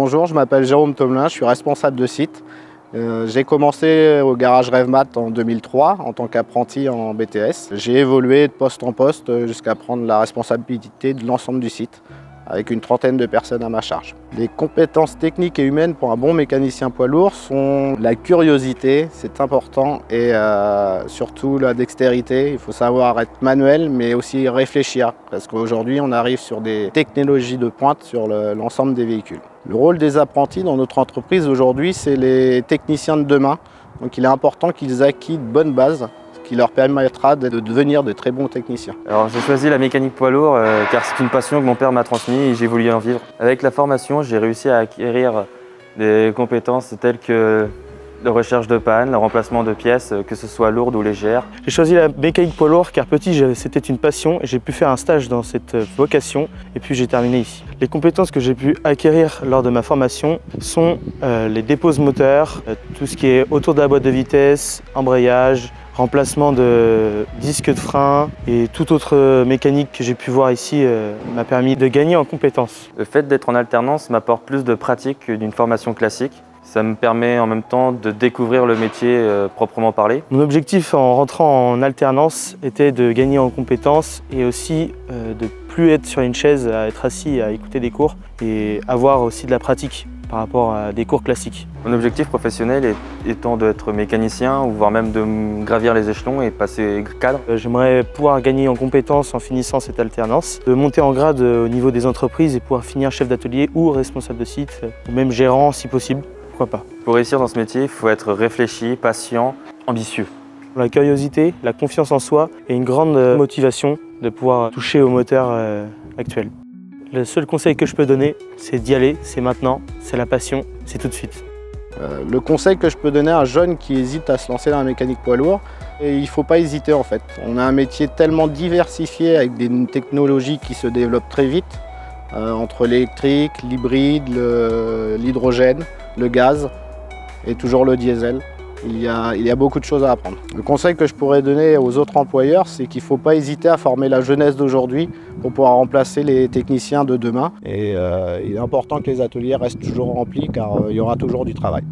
Bonjour, je m'appelle Jérôme Tomelin, je suis responsable de site. J'ai commencé au garage RevMat en 2003 en tant qu'apprenti en BTS. J'ai évolué de poste en poste jusqu'à prendre la responsabilité de l'ensemble du site, avec une trentaine de personnes à ma charge. Les compétences techniques et humaines pour un bon mécanicien poids lourd sont la curiosité, c'est important, et surtout la dextérité. Il faut savoir être manuel, mais aussi réfléchir, parce qu'aujourd'hui on arrive sur des technologies de pointe sur l'ensemble des véhicules. Le rôle des apprentis dans notre entreprise aujourd'hui, c'est les techniciens de demain. Donc il est important qu'ils acquittent de bonnes bases, qui leur permettra de devenir de très bons techniciens. Alors j'ai choisi la mécanique poids lourd car c'est une passion que mon père m'a transmise et j'ai voulu en vivre. Avec la formation, j'ai réussi à acquérir des compétences telles que la recherche de panne, le remplacement de pièces, que ce soit lourdes ou légères. J'ai choisi la mécanique poids lourd car petit c'était une passion et j'ai pu faire un stage dans cette vocation et puis j'ai terminé ici. Les compétences que j'ai pu acquérir lors de ma formation sont les déposes moteurs, tout ce qui est autour de la boîte de vitesse, embrayage, remplacement de disques de frein et toute autre mécanique que j'ai pu voir ici m'a permis de gagner en compétences. Le fait d'être en alternance m'apporte plus de pratique que d'une formation classique. Ça me permet en même temps de découvrir le métier proprement parlé. Mon objectif en rentrant en alternance était de gagner en compétences et aussi de plus être sur une chaise à être assis à écouter des cours et avoir aussi de la pratique par rapport à des cours classiques. Mon objectif professionnel étant d'être mécanicien ou voire même de gravir les échelons et passer cadre. J'aimerais pouvoir gagner en compétences en finissant cette alternance, de monter en grade au niveau des entreprises et pouvoir finir chef d'atelier ou responsable de site ou même gérant si possible. Pourquoi pas. Pour réussir dans ce métier, il faut être réfléchi, patient, ambitieux. La curiosité, la confiance en soi et une grande motivation de pouvoir toucher au moteur actuel. Le seul conseil que je peux donner, c'est d'y aller, c'est maintenant, c'est la passion, c'est tout de suite. Le conseil que je peux donner à un jeune qui hésite à se lancer dans la mécanique poids lourd, il ne faut pas hésiter en fait. On a un métier tellement diversifié avec des technologies qui se développent très vite, entre l'électrique, l'hybride, l'hydrogène, le gaz et toujours le diesel. Il y a beaucoup de choses à apprendre. Le conseil que je pourrais donner aux autres employeurs, c'est qu'il ne faut pas hésiter à former la jeunesse d'aujourd'hui pour pouvoir remplacer les techniciens de demain. Et il est important que les ateliers restent toujours remplis car il y aura toujours du travail.